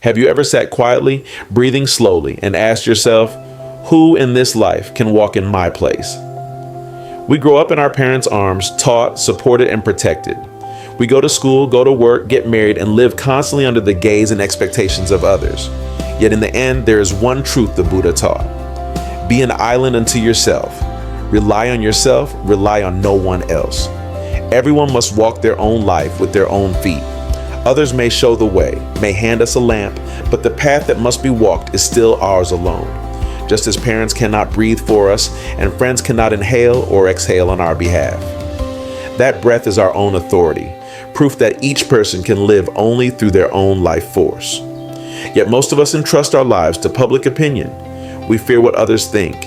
Have you ever sat quietly, breathing slowly, and asked yourself, who in this life can walk in my place? We grow up in our parents' arms, taught, supported, and protected. We go to school, go to work, get married, and live constantly under the gaze and expectations of others. Yet in the end, there is one truth the Buddha taught. Be an island unto yourself. Rely on yourself, rely on no one else. Everyone must walk their own life with their own feet. Others may show the way, may hand us a lamp, but the path that must be walked is still ours alone. Just as parents cannot breathe for us and friends cannot inhale or exhale on our behalf. That breath is our own authority, proof that each person can live only through their own life force. Yet most of us entrust our lives to public opinion. We fear what others think,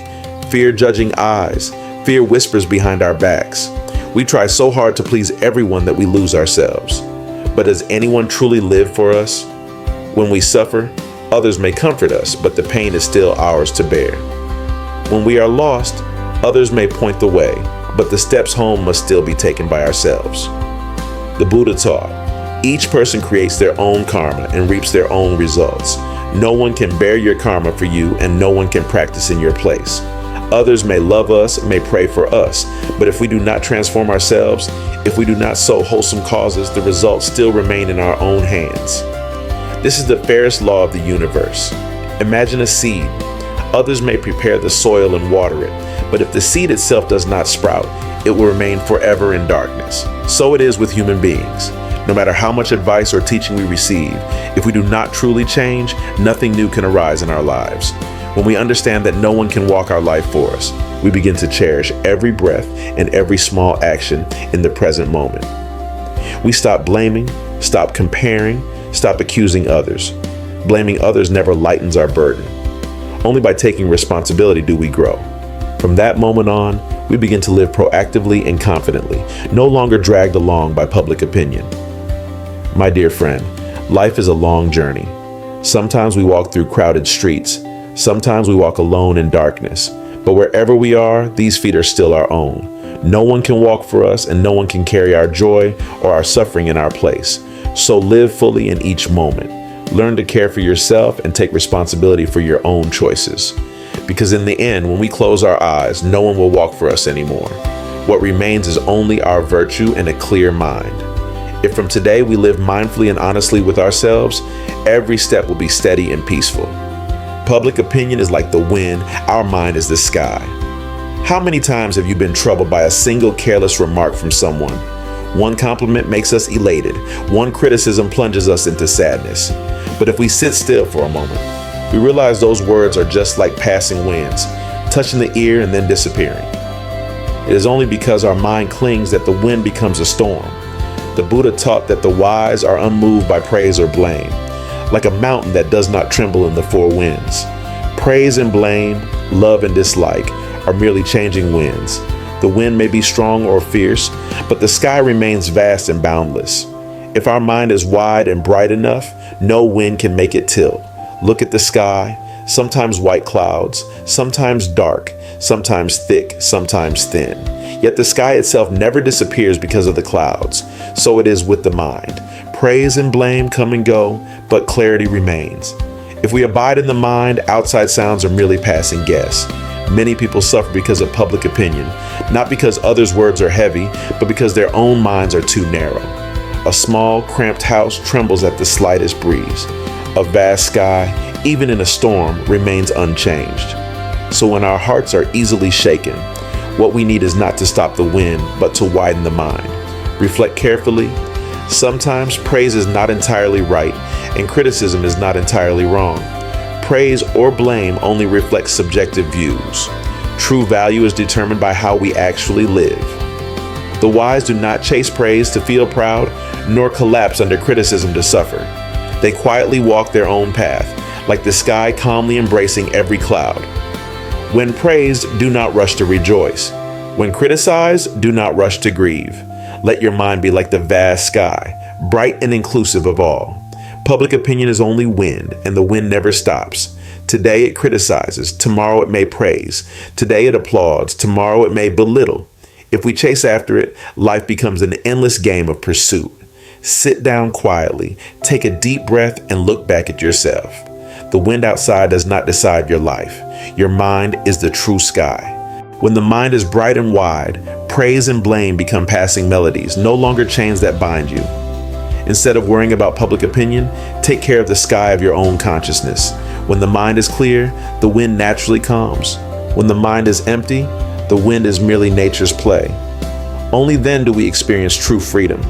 fear judging eyes, fear whispers behind our backs. We try so hard to please everyone that we lose ourselves. But does anyone truly live for us? When we suffer, others may comfort us, but the pain is still ours to bear. When we are lost, others may point the way, but the steps home must still be taken by ourselves. The Buddha taught, each person creates their own karma and reaps their own results. No one can bear your karma for you, and no one can practice in your place. Others may love us, may pray for us, but if we do not transform ourselves, if we do not sow wholesome causes, the results still remain in our own hands. This is the fairest law of the universe. Imagine a seed. Others may prepare the soil and water it, but if the seed itself does not sprout, it will remain forever in darkness. So it is with human beings. No matter how much advice or teaching we receive, if we do not truly change, nothing new can arise in our lives. When we understand that no one can walk our life for us, we begin to cherish every breath and every small action in the present moment. We stop blaming, stop comparing, stop accusing others. Blaming others never lightens our burden. Only by taking responsibility do we grow. From that moment on, we begin to live proactively and confidently, no longer dragged along by public opinion. My dear friend, life is a long journey. Sometimes we walk through crowded streets. Sometimes we walk alone in darkness. But wherever we are, these feet are still our own. No one can walk for us, and no one can carry our joy or our suffering in our place. So live fully in each moment. Learn to care for yourself and take responsibility for your own choices. Because in the end, when we close our eyes, no one will walk for us anymore. What remains is only our virtue and a clear mind. If from today we live mindfully and honestly with ourselves, every step will be steady and peaceful. Public opinion is like the wind, our mind is the sky. How many times have you been troubled by a single careless remark from someone? One compliment makes us elated. One criticism plunges us into sadness. But if we sit still for a moment, we realize those words are just like passing winds, touching the ear and then disappearing. It is only because our mind clings that the wind becomes a storm. The Buddha taught that the wise are unmoved by praise or blame, like a mountain that does not tremble in the four winds. Praise and blame, love and dislike are merely changing winds. The wind may be strong or fierce, but the sky remains vast and boundless. If our mind is wide and bright enough, no wind can make it tilt. Look at the sky, sometimes white clouds, sometimes dark, sometimes thick, sometimes thin. Yet the sky itself never disappears because of the clouds. So it is with the mind. Praise and blame come and go, but clarity remains. If we abide in the mind, outside sounds are merely passing guests. Many people suffer because of public opinion, not because others' words are heavy, but because their own minds are too narrow. A small, cramped house trembles at the slightest breeze. A vast sky, even in a storm, remains unchanged. So when our hearts are easily shaken, what we need is not to stop the wind, but to widen the mind. Reflect carefully. Sometimes praise is not entirely right, and criticism is not entirely wrong. Praise or blame only reflects subjective views. True value is determined by how we actually live. The wise do not chase praise to feel proud, nor collapse under criticism to suffer. They quietly walk their own path, like the sky calmly embracing every cloud. When praised, do not rush to rejoice. When criticized, do not rush to grieve. Let your mind be like the vast sky, bright and inclusive of all. Public opinion is only wind, and the wind never stops. Today it criticizes, tomorrow it may praise. Today it applauds, tomorrow it may belittle. If we chase after it, life becomes an endless game of pursuit. Sit down quietly, take a deep breath, and look back at yourself. The wind outside does not decide your life. Your mind is the true sky. When the mind is bright and wide, praise and blame become passing melodies, no longer chains that bind you. Instead of worrying about public opinion, take care of the sky of your own consciousness. When the mind is clear, the wind naturally calms. When the mind is empty, the wind is merely nature's play. Only then do we experience true freedom.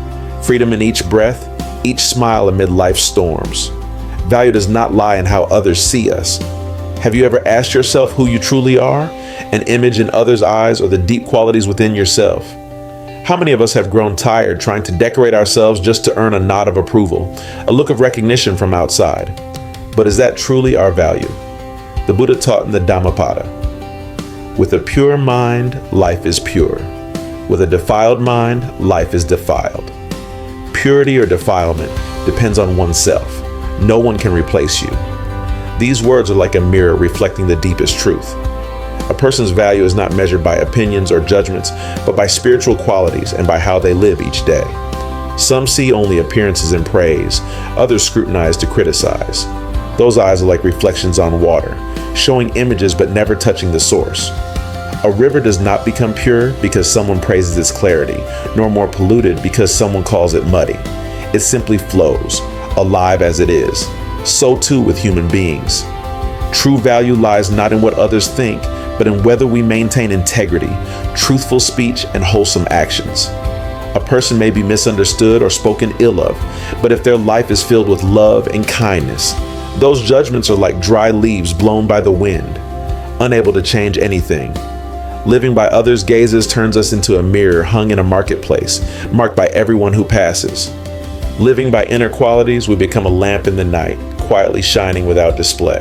Freedom in each breath, each smile amid life's storms. Value does not lie in how others see us. Have you ever asked yourself who you truly are? An image in others' eyes or the deep qualities within yourself? How many of us have grown tired trying to decorate ourselves just to earn a nod of approval, a look of recognition from outside? But is that truly our value? The Buddha taught in the Dhammapada, with a pure mind, life is pure. With a defiled mind, life is defiled. Purity or defilement depends on oneself. No one can replace you. These words are like a mirror reflecting the deepest truth. A person's value is not measured by opinions or judgments, but by spiritual qualities and by how they live each day. Some see only appearances and praise, others scrutinize to criticize. Those eyes are like reflections on water, showing images but never touching the source. A river does not become pure because someone praises its clarity, nor more polluted because someone calls it muddy. It simply flows, alive as it is. So too with human beings. True value lies not in what others think, but in whether we maintain integrity, truthful speech, and wholesome actions. A person may be misunderstood or spoken ill of, but if their life is filled with love and kindness, those judgments are like dry leaves blown by the wind, unable to change anything. Living by others' gazes turns us into a mirror hung in a marketplace, marked by everyone who passes. Living by inner qualities, we become a lamp in the night, quietly shining without display.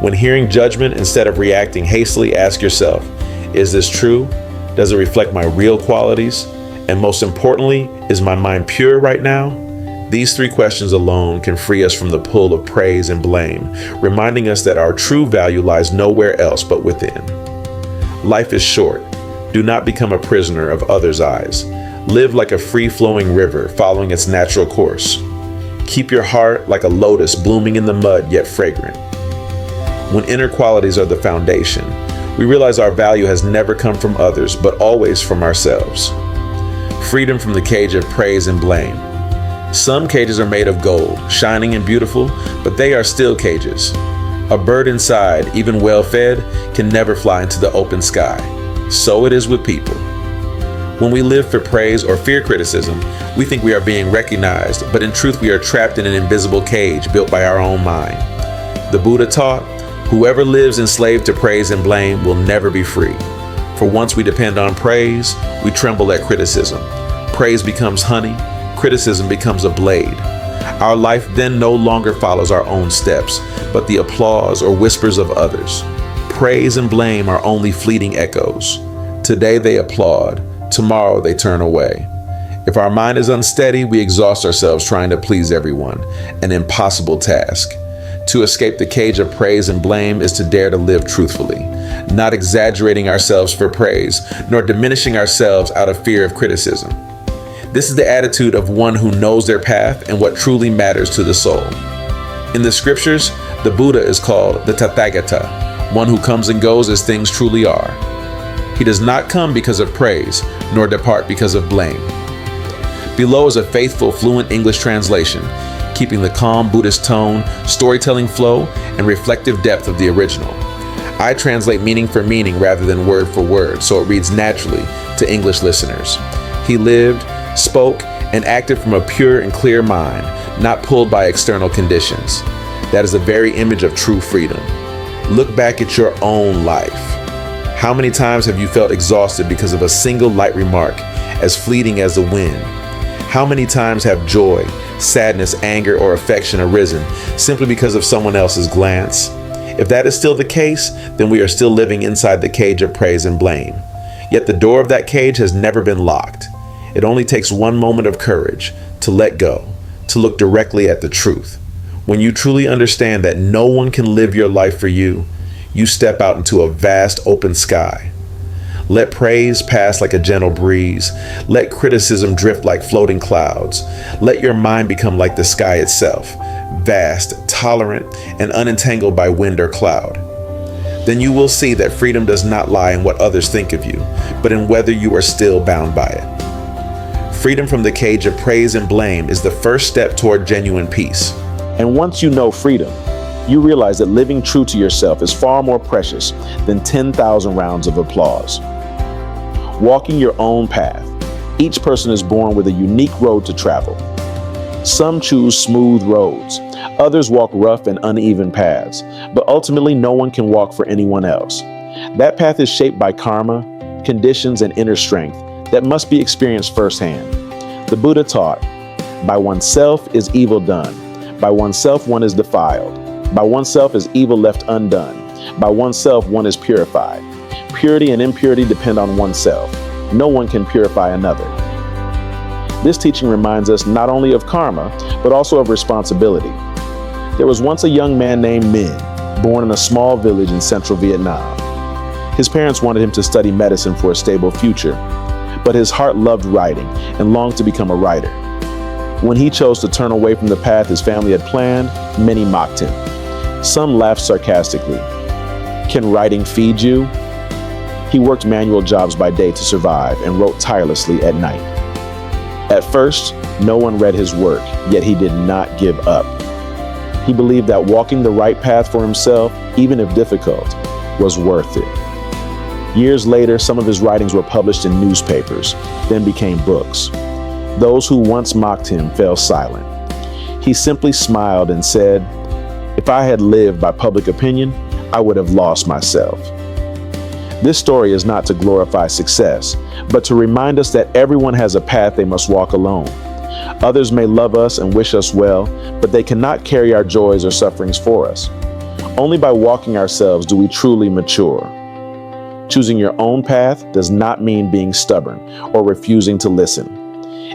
When hearing judgment, instead of reacting hastily, ask yourself, is this true? Does it reflect my real qualities? And most importantly, is my mind pure right now? These three questions alone can free us from the pull of praise and blame, reminding us that our true value lies nowhere else but within. Life is short. Do not become a prisoner of others' eyes. Live like a free-flowing river, following its natural course. Keep your heart like a lotus blooming in the mud, yet fragrant. When inner qualities are the foundation, we realize our value has never come from others, but always from ourselves. Freedom from the cage of praise and blame. Some cages are made of gold, shining and beautiful, but they are still cages. A bird inside, even well-fed, can never fly into the open sky. So it is with people. When we live for praise or fear criticism, we think we are being recognized, but in truth we are trapped in an invisible cage built by our own mind. The Buddha taught, whoever lives enslaved to praise and blame will never be free. For once we depend on praise, we tremble at criticism. Praise becomes honey, criticism becomes a blade. Our life then no longer follows our own steps, but the applause or whispers of others. Praise and blame are only fleeting echoes. Today they applaud, tomorrow they turn away. If our mind is unsteady, we exhaust ourselves trying to please everyone, an impossible task. To escape the cage of praise and blame is to dare to live truthfully, not exaggerating ourselves for praise, nor diminishing ourselves out of fear of criticism. This is the attitude of one who knows their path and what truly matters to the soul. In the scriptures, the Buddha is called the Tathagata, one who comes and goes as things truly are. He does not come because of praise, nor depart because of blame. Below is a faithful, fluent English translation, keeping the calm Buddhist tone, storytelling flow, and reflective depth of the original. I translate meaning for meaning rather than word for word, so it reads naturally to English listeners. He lived, spoke, and acted from a pure and clear mind, not pulled by external conditions. That is the very image of true freedom. Look back at your own life. How many times have you felt exhausted because of a single light remark, as fleeting as the wind? How many times have joy, sadness, anger, or affection arisen simply because of someone else's glance? If that is still the case, then we are still living inside the cage of praise and blame. Yet the door of that cage has never been locked. It only takes one moment of courage to let go, to look directly at the truth. When you truly understand that no one can live your life for you, you step out into a vast open sky. Let praise pass like a gentle breeze. Let criticism drift like floating clouds. Let your mind become like the sky itself, vast, tolerant, and unentangled by wind or cloud. Then you will see that freedom does not lie in what others think of you, but in whether you are still bound by it. Freedom from the cage of praise and blame is the first step toward genuine peace. And once you know freedom, you realize that living true to yourself is far more precious than 10,000 rounds of applause. Walking your own path. Each person is born with a unique road to travel. Some choose smooth roads. Others walk rough and uneven paths, but ultimately no one can walk for anyone else. That path is shaped by karma, conditions, and inner strength that must be experienced firsthand. The Buddha taught, by oneself is evil done. By oneself one is defiled. By oneself is evil left undone. By oneself one is purified. Purity and impurity depend on oneself. No one can purify another. This teaching reminds us not only of karma, but also of responsibility. There was once a young man named Min, born in a small village in central Vietnam. His parents wanted him to study medicine for a stable future, but his heart loved writing and longed to become a writer. When he chose to turn away from the path his family had planned, many mocked him. Some laughed sarcastically. "Can writing feed you?" He worked manual jobs by day to survive and wrote tirelessly at night. At first, no one read his work, yet he did not give up. He believed that walking the right path for himself, even if difficult, was worth it. Years later, some of his writings were published in newspapers, then became books. Those who once mocked him fell silent. He simply smiled and said, "If I had lived by public opinion, I would have lost myself." This story is not to glorify success, but to remind us that everyone has a path they must walk alone. Others may love us and wish us well, but they cannot carry our joys or sufferings for us. Only by walking ourselves do we truly mature. Choosing your own path does not mean being stubborn or refusing to listen.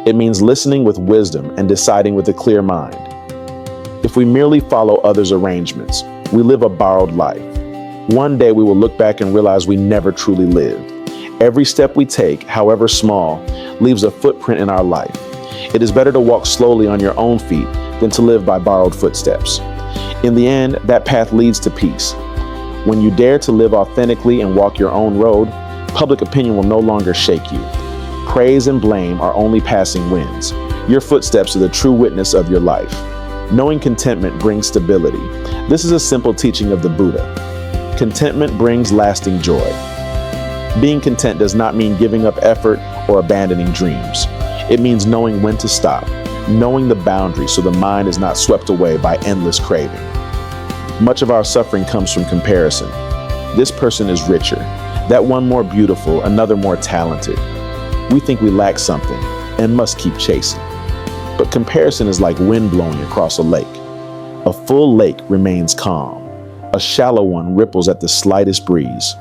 It means listening with wisdom and deciding with a clear mind. If we merely follow others' arrangements, we live a borrowed life. One day we will look back and realize we never truly lived. Every step we take, however small, leaves a footprint in our life. It is better to walk slowly on your own feet than to live by borrowed footsteps. In the end, that path leads to peace. When you dare to live authentically and walk your own road, public opinion will no longer shake you. Praise and blame are only passing winds. Your footsteps are the true witness of your life. Knowing contentment brings stability. This is a simple teaching of the Buddha. Contentment brings lasting joy. Being content does not mean giving up effort or abandoning dreams. It means knowing when to stop, knowing the boundaries so the mind is not swept away by endless craving. Much of our suffering comes from comparison. This person is richer, that one more beautiful, another more talented. We think we lack something and must keep chasing. But comparison is like wind blowing across a lake. A full lake remains calm. A shallow one ripples at the slightest breeze.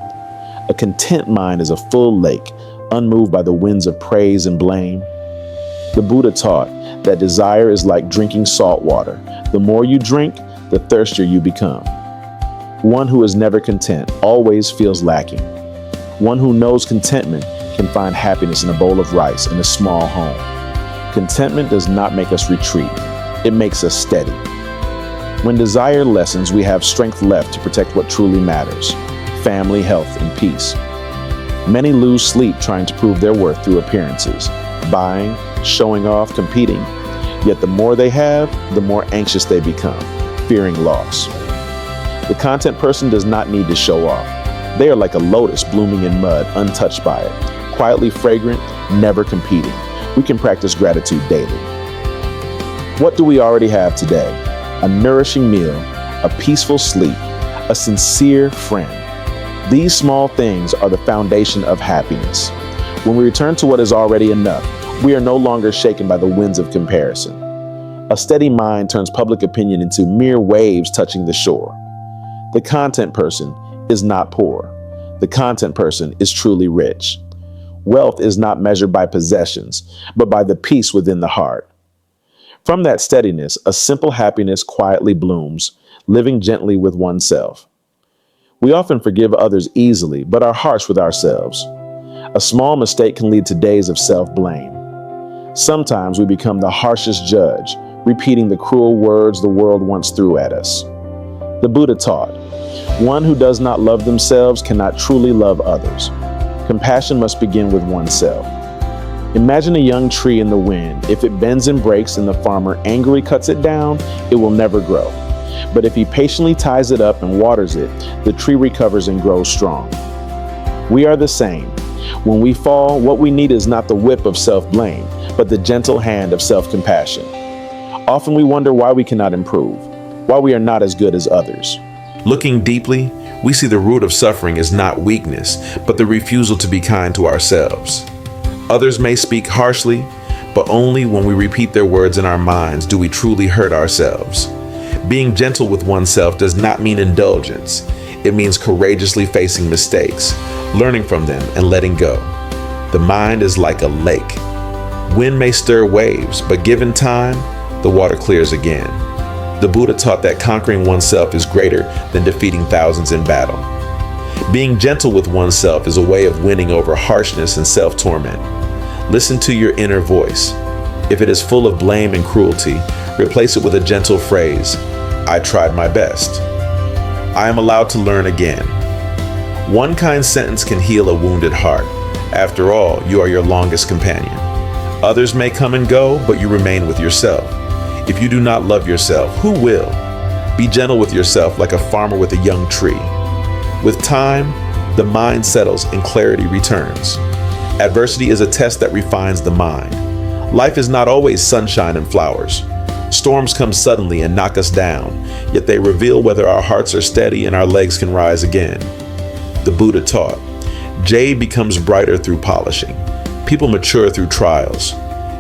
A content mind is a full lake, unmoved by the winds of praise and blame. The Buddha taught that desire is like drinking salt water. The more you drink, the thirstier you become. One who is never content always feels lacking. One who knows contentment can find happiness in a bowl of rice in a small home. Contentment does not make us retreat. It makes us steady. When desire lessens, we have strength left to protect what truly matters: family, health, and peace. Many lose sleep trying to prove their worth through appearances, buying, showing off, competing. Yet the more they have, the more anxious they become, fearing loss. The content person does not need to show off. They are like a lotus blooming in mud, untouched by it, quietly fragrant, never competing. We can practice gratitude daily. What do we already have today? A nourishing meal, a peaceful sleep, a sincere friend. These small things are the foundation of happiness. When we return to what is already enough, we are no longer shaken by the winds of comparison. A steady mind turns public opinion into mere waves touching the shore. The content person is not poor. The content person is truly rich. Wealth is not measured by possessions, but by the peace within the heart. From that steadiness, a simple happiness quietly blooms, living gently with oneself. We often forgive others easily, but are harsh with ourselves. A small mistake can lead to days of self-blame. Sometimes we become the harshest judge, repeating the cruel words the world once threw at us. The Buddha taught, "One who does not love themselves cannot truly love others. Compassion must begin with oneself." Imagine a young tree in the wind. If it bends and breaks and the farmer angrily cuts it down, it will never grow. But if he patiently ties it up and waters it, the tree recovers and grows strong. We are the same. When we fall, what we need is not the whip of self-blame, but the gentle hand of self-compassion. Often we wonder why we cannot improve, why we are not as good as others. Looking deeply, we see the root of suffering is not weakness, but the refusal to be kind to ourselves. Others may speak harshly, but only when we repeat their words in our minds do we truly hurt ourselves. Being gentle with oneself does not mean indulgence. It means courageously facing mistakes, learning from them, and letting go. The mind is like a lake. Wind may stir waves, but given time, the water clears again. The Buddha taught that conquering oneself is greater than defeating thousands in battle. Being gentle with oneself is a way of winning over harshness and self-torment. Listen to your inner voice. If it is full of blame and cruelty, replace it with a gentle phrase, "I tried my best. I am allowed to learn again." One kind sentence can heal a wounded heart. After all, you are your longest companion. Others may come and go, but you remain with yourself. If you do not love yourself, who will? Be gentle with yourself like a farmer with a young tree. With time, the mind settles and clarity returns. Adversity is a test that refines the mind. Life is not always sunshine and flowers. Storms come suddenly and knock us down, yet they reveal whether our hearts are steady and our legs can rise again. The Buddha taught, "Jade becomes brighter through polishing. People mature through trials.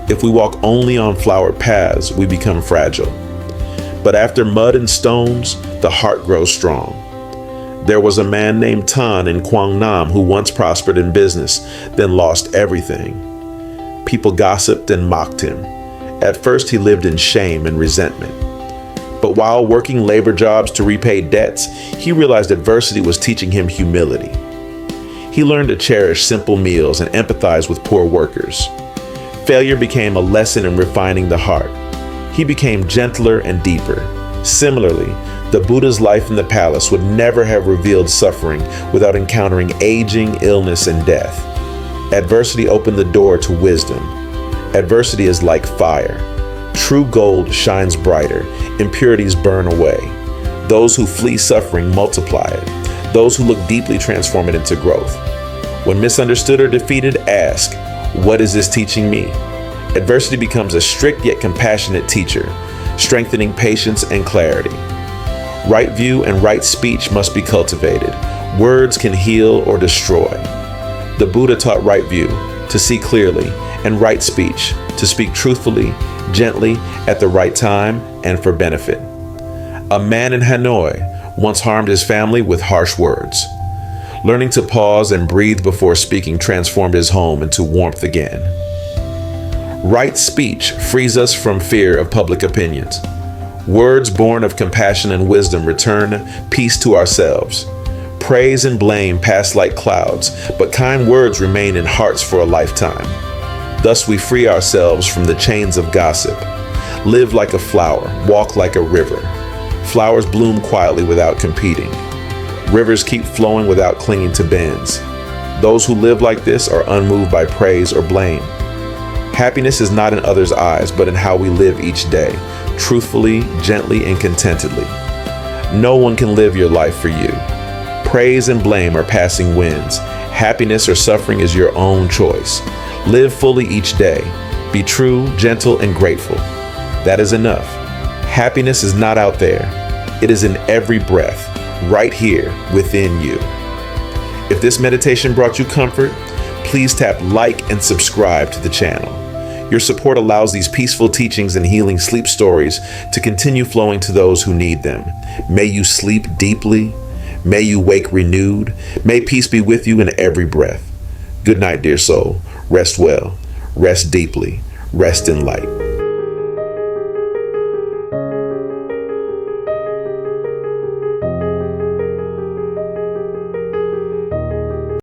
If we walk only on flowered paths, we become fragile. But after mud and stones, the heart grows strong." There was a man named Tan in Quang Nam who once prospered in business, then lost everything. People gossiped and mocked him. At first, he lived in shame and resentment. But while working labor jobs to repay debts, he realized adversity was teaching him humility. He learned to cherish simple meals and empathize with poor workers. Failure became a lesson in refining the heart. He became gentler and deeper. Similarly, the Buddha's life in the palace would never have revealed suffering without encountering aging, illness, and death. Adversity opened the door to wisdom. Adversity is like fire. True gold shines brighter. Impurities burn away. Those who flee suffering multiply it. Those who look deeply transform it into growth. When misunderstood or defeated, ask, "What is this teaching me?" Adversity becomes a strict yet compassionate teacher, strengthening patience and clarity. Right view and right speech must be cultivated. Words can heal or destroy. The Buddha taught right view, to see clearly, and right speech, to speak truthfully, gently, at the right time, and for benefit. A man in Hanoi once harmed his family with harsh words. Learning to pause and breathe before speaking transformed his home into warmth again. Right speech frees us from fear of public opinions. Words born of compassion and wisdom return peace to ourselves. Praise and blame pass like clouds, but kind words remain in hearts for a lifetime. Thus we free ourselves from the chains of gossip. Live like a flower, walk like a river. Flowers bloom quietly without competing. Rivers keep flowing without clinging to bends. Those who live like this are unmoved by praise or blame. Happiness is not in others' eyes, but in how we live each day, truthfully, gently, and contentedly. No one can live your life for you. Praise and blame are passing winds. Happiness or suffering is your own choice. Live fully each day. Be true, gentle, and grateful. That is enough. Happiness is not out there. It is in every breath, right here within you. If this meditation brought you comfort, please tap like and subscribe to the channel. Your support allows these peaceful teachings and healing sleep stories to continue flowing to those who need them. May you sleep deeply. May you wake renewed. May peace be with you in every breath. Good night, dear soul. Rest well. Rest deeply. Rest in light.